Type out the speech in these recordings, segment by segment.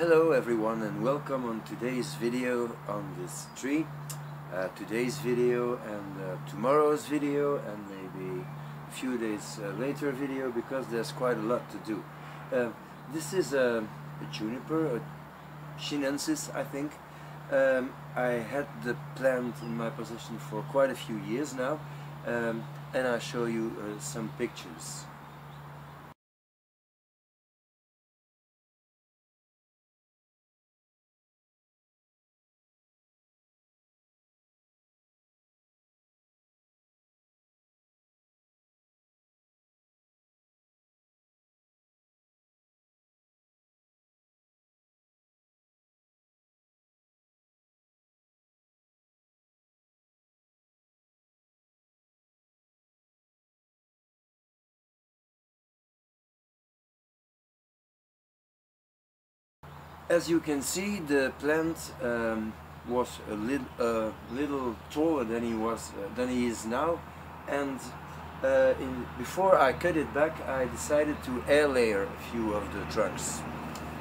Hello everyone and welcome on today's video on this tree. Today's video and tomorrow's video and maybe a few days later video, because there's quite a lot to do. This is a Juniper Chinensis, I think. I had the plant in my possession for quite a few years now, and I'll show you some pictures. As you can see, the plant was a little taller than he is now, and before I cut it back, I decided to air layer a few of the trunks.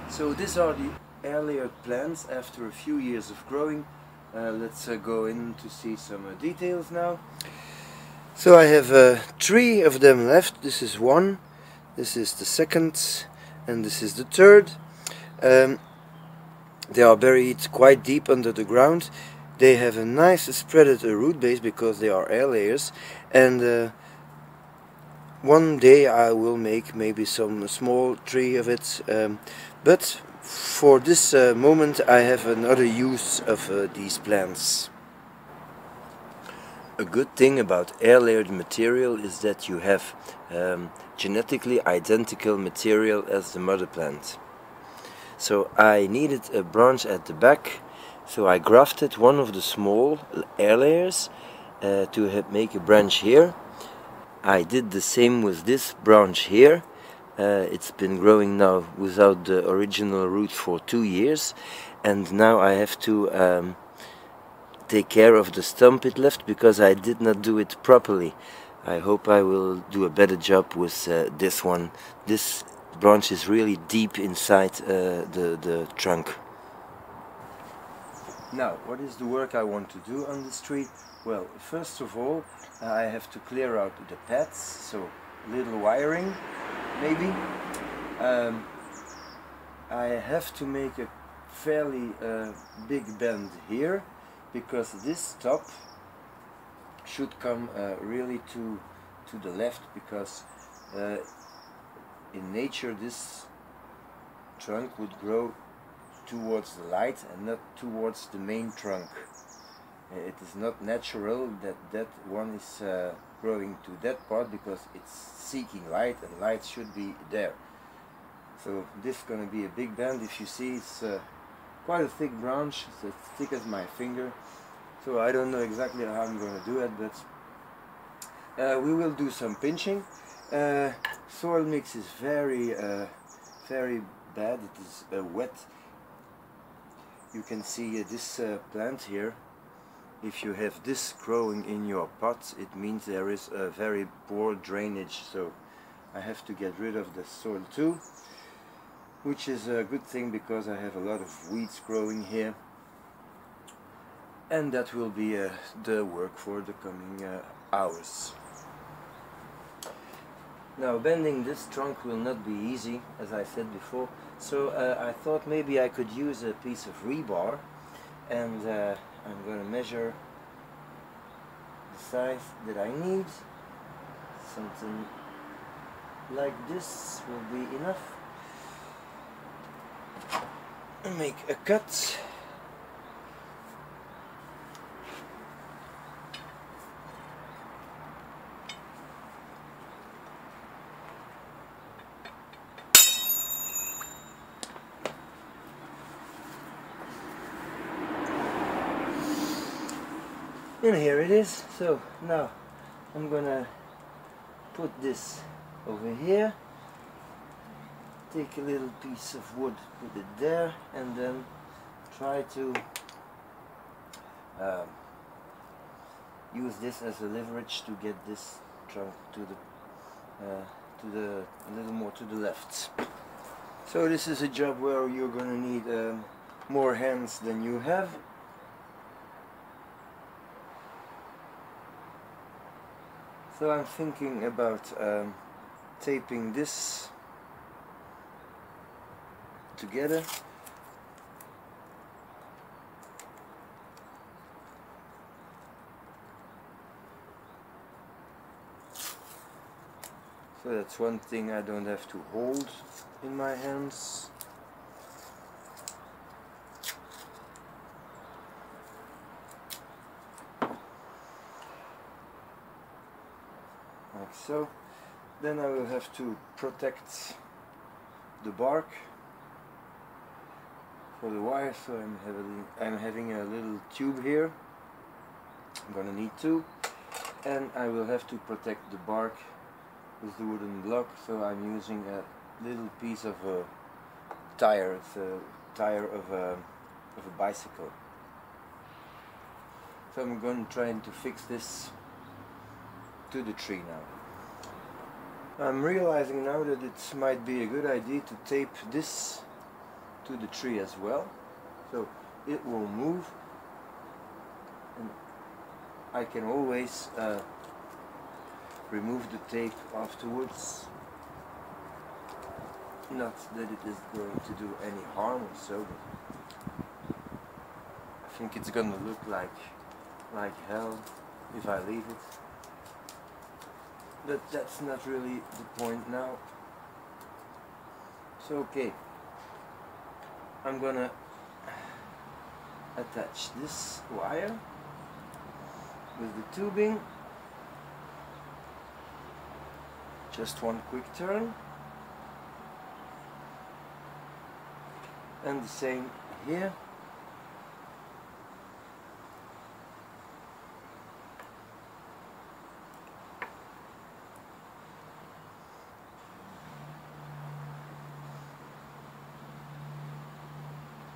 So these are the air layered plants after a few years of growing. Let's go in to see some details now. So I have 3 of them left. This is one, this is the second, and this is the third. They are buried quite deep under the ground. They have a nice spreaded root base because they are air layers, and one day I will make maybe some small tree of it, but for this moment I have another use of these plants. A good thing about air layered material is that you have genetically identical material as the mother plant. So I needed a branch at the back, so I grafted one of the small air layers to make a branch here. I did the same with this branch here. It's been growing now without the original roots for 2 years, and now I have to take care of the stump it left because I did not do it properly. I hope I will do a better job with this one. This branch is really deep inside the trunk. Now, what is the work I want to do on this tree? Well, first of all, I have to clear out the pads, so little wiring maybe. I have to make a fairly big bend here, because this top should come really to the left, because in nature this trunk would grow towards the light and not towards the main trunk. It is not natural that that one is growing to that part, because it's seeking light and light should be there. So this is going to be a big bend. If you see, it's quite a thick branch. It's as thick as my finger. So I don't know exactly how I'm going to do it, but we will do some pinching. Soil mix is very bad. It is wet. You can see this plant here. If you have this growing in your pot, it means there is a very poor drainage, so I have to get rid of the soil too, which is a good thing because I have a lot of weeds growing here, and that will be the work for the coming hours. Now, bending this trunk will not be easy, as I said before, so I thought maybe I could use a piece of rebar, and I'm going to measure the size that I need. Something like this will be enough. And make a cut. And here it is. So now I'm gonna put this over here, take a little piece of wood, put it there, and then try to use this as a leverage to get this trunk to the a little more to the left. So this is a job where you're gonna need more hands than you have. So I'm thinking about taping this together. So that's one thing I don't have to hold in my hands. Like so. Then I will have to protect the bark for the wire, so I'm having a little tube here. I'm gonna need two, and I will have to protect the bark with the wooden block, so I'm using a little piece of a tire. It's a tire of a bicycle. So I'm going to try to fix this to the tree now. I'm realizing now that it might be a good idea to tape this to the tree as well, so it will move, and I can always remove the tape afterwards. Not that it is going to do any harm or so, but I think it's gonna look like hell if I leave it. But that's not really the point now. So okay, I'm gonna attach this wire with the tubing. Just one quick turn, and the same here.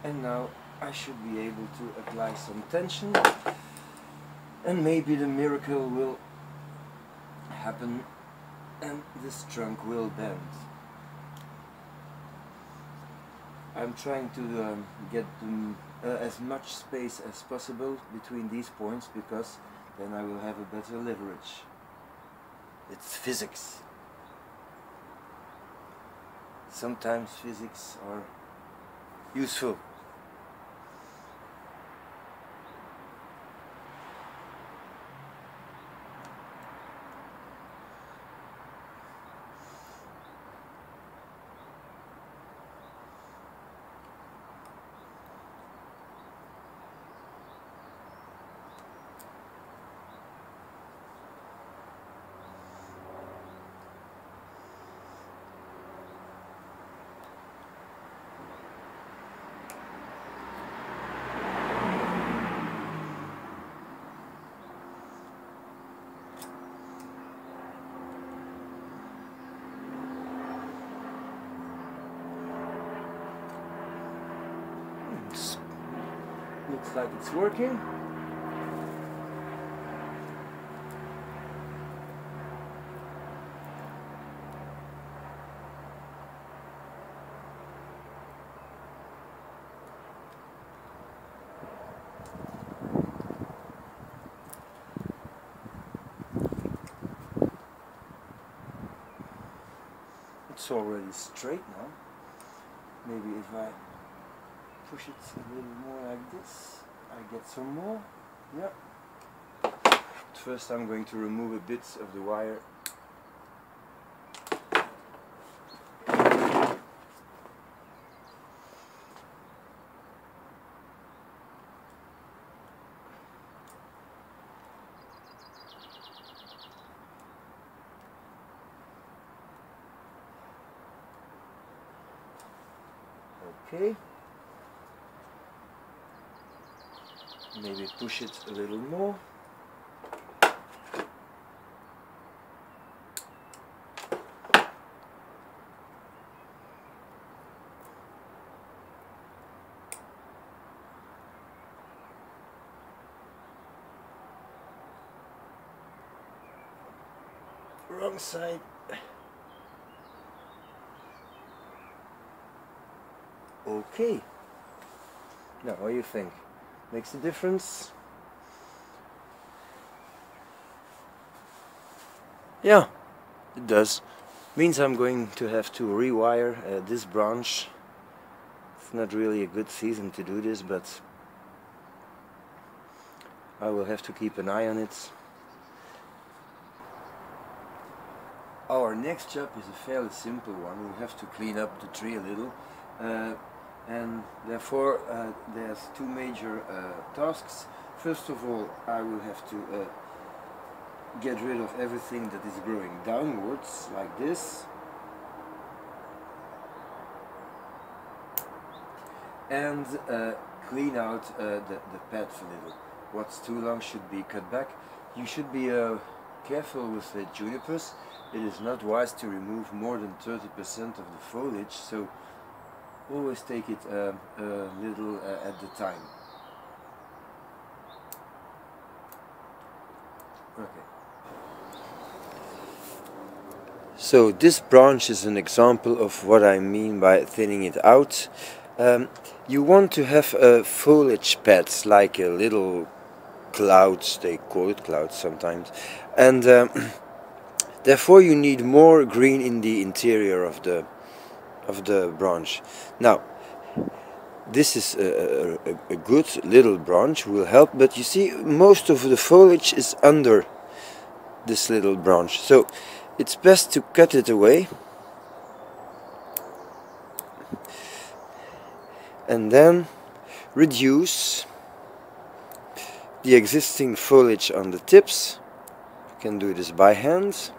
And now I should be able to apply some tension, and maybe the miracle will happen and this trunk will bend. I'm trying to get as much space as possible between these points, because then I will have a better leverage. It's physics. Sometimes physics are useful. Looks like it's working. It's already straight now. Maybe if I push it a little more like this, I get some more. Yeah. First I'm going to remove a bit of the wire. Okay. Maybe push it a little more. Wrong side. Okay. Now, what do you think? Makes a difference? Yeah, it does. Means I'm going to have to rewire this branch. It's not really a good season to do this, but I will have to keep an eye on it. Our next job is a fairly simple one. We have to clean up the tree a little, and therefore there's two major tasks. First of all, I will have to get rid of everything that is growing downwards, like this, and clean out the path a little. What's too long should be cut back. You should be careful with the junipers. It is not wise to remove more than 30% of the foliage, so always take it a little at the time. Okay. So this branch is an example of what I mean by thinning it out. You want to have foliage pads, like a little clouds, they call it clouds sometimes, and therefore you need more green in the interior of the branch. Now, this is a good little branch, will help, but you see most of the foliage is under this little branch, so it's best to cut it away and then reduce the existing foliage on the tips. You can do this by hand.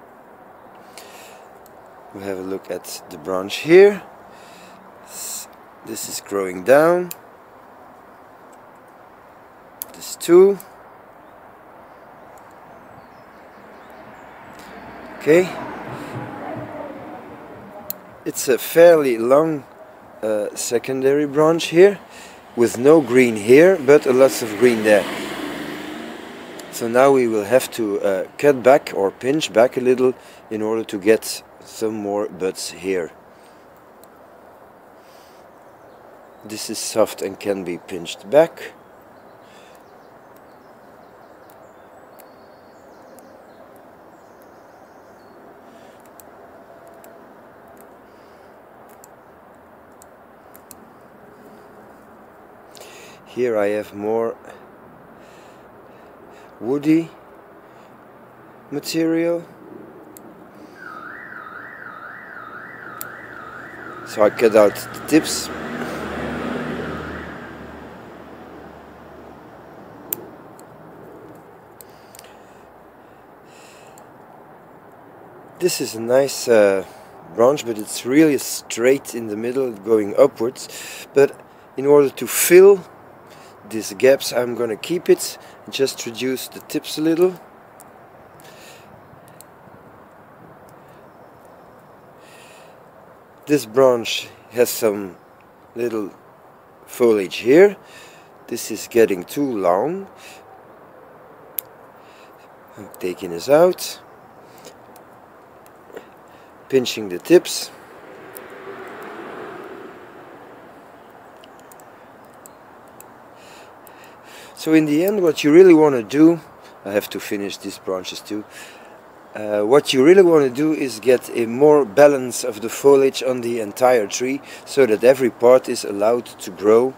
We'll have a look at the branch here. This is growing down. This too. Okay. It's a fairly long secondary branch here, with no green here, but a lot of green there. So now we will have to cut back or pinch back a little in order to get some more buds here. This is soft and can be pinched back. Here I have more woody material, so I cut out the tips. This is a nice branch, but it's really straight in the middle, going upwards. But in order to fill these gaps, I'm gonna keep it, just reduce the tips a little. This branch has some little foliage here. This is getting too long. I'm taking this out, pinching the tips. So in the end, what you really want to do, I have to finish these branches too, what you really want to do is get a more balance of the foliage on the entire tree, so that every part is allowed to grow.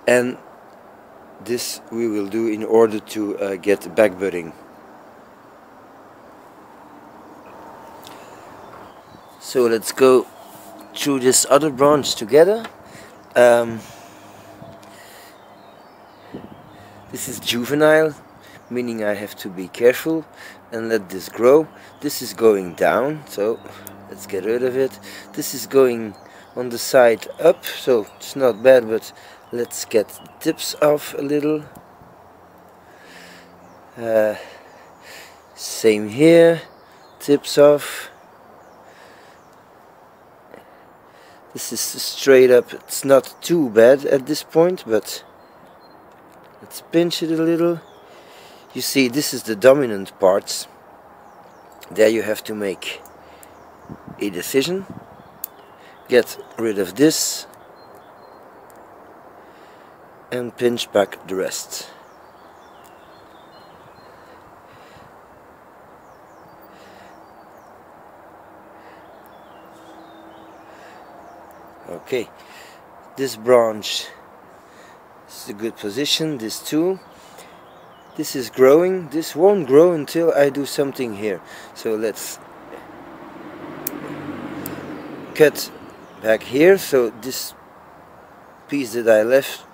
And this we will do in order to get back budding. So let's go through this other branch together. This is juvenile, meaning I have to be careful and let this grow. This is going down, so let's get rid of it. This is going on the side up, so it's not bad, but let's get the tips off a little. Same here, tips off. This is straight up. It's not too bad at this point, but let's pinch it a little. You see, this is the dominant parts. There you have to make a decision. get rid of this and pinch back the rest. Okay, this branch is a good position, this too. This is growing, this won't grow until I do something here. So let's cut back here, so this piece that I left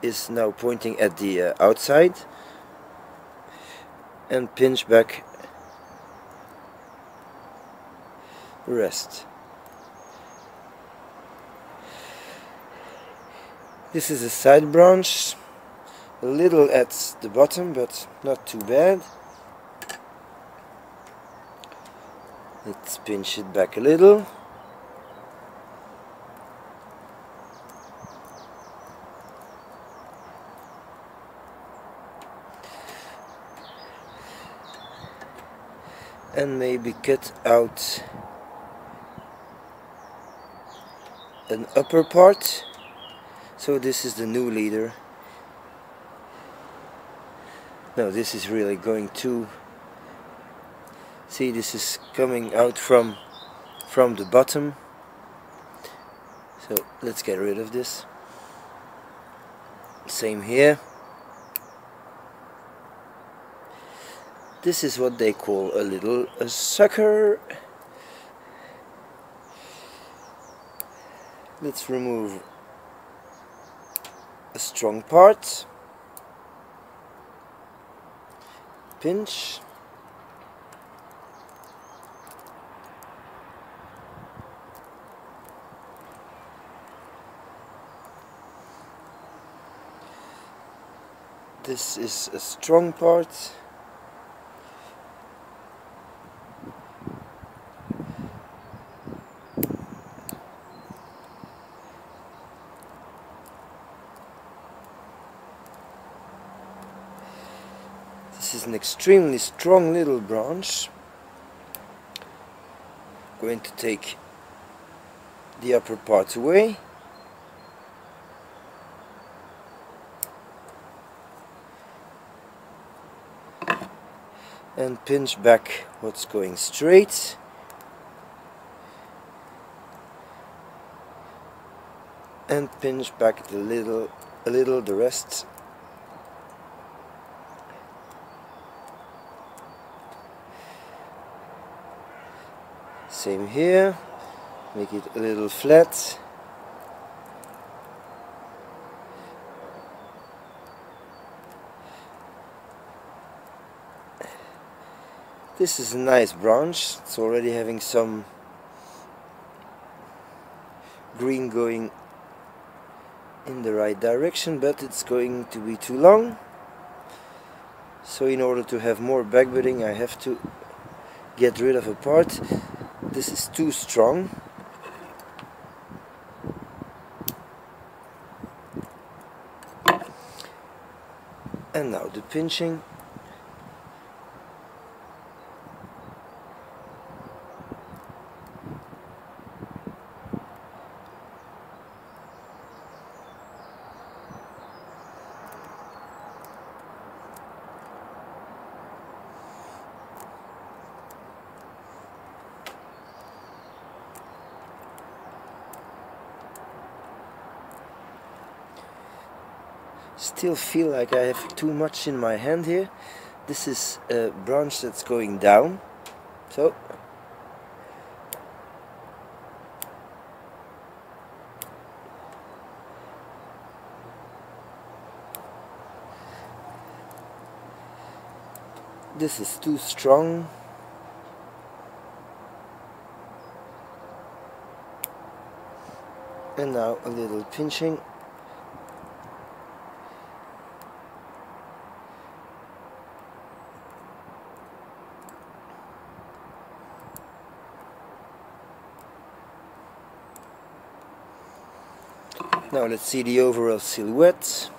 is now pointing at the outside, and pinch back the rest. This is a side branch, a little at the bottom, but not too bad. Let's pinch it back a little. And maybe cut out an upper part. So this is the new leader. No, this is really going to... See, this is coming out from the bottom. So let's get rid of this. Same here. This is what they call a sucker. Let's remove a strong part. Pinch. This is a strong part. This is an extremely strong little branch. I'm going to take the upper part away. And pinch back what's going straight. And pinch back a little the rest. Same here, make it a little flat. This is a nice branch, it's already having some green going in the right direction, but it's going to be too long. So in order to have more backbudding, I have to get rid of a part. This is too strong. And now the pinching. Still feel like I have too much in my hand here. This is a branch that's going down, so this is too strong. And now a little pinching. Now let's see the overall silhouette.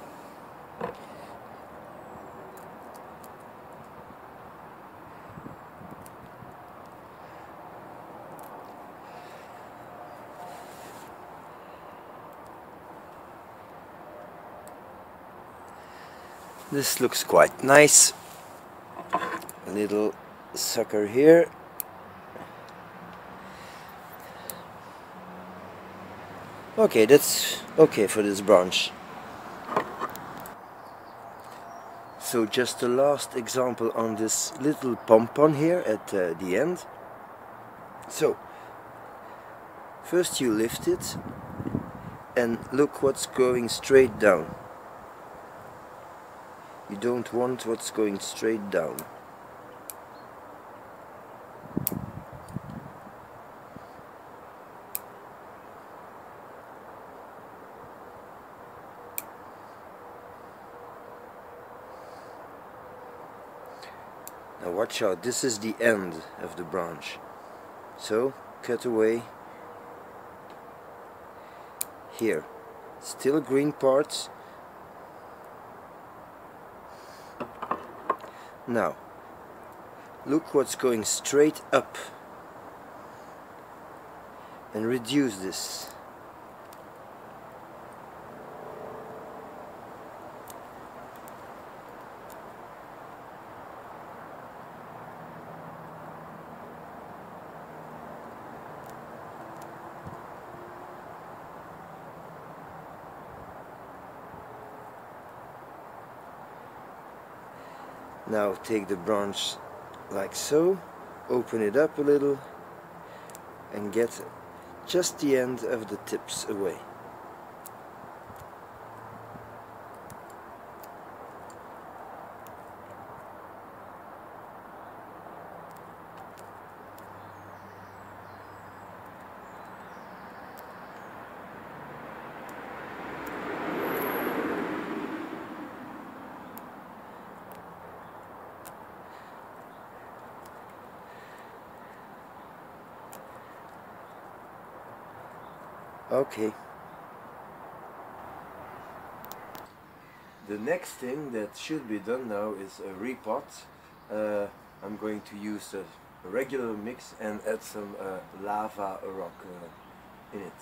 This looks quite nice. A little sucker here. Okay, that's okay for this branch. So just the last example on this little pompon here at the end. So first you lift it and look what's going straight down. You don't want what's going straight down. Now watch out, this is the end of the branch. So cut away here. Still green parts. Now look what's going straight up and reduce this. Now take the branch like so, open it up a little and get just the end of the tips away. Okay. The next thing that should be done now is a repot. I'm going to use a regular mix and add some lava rock in it.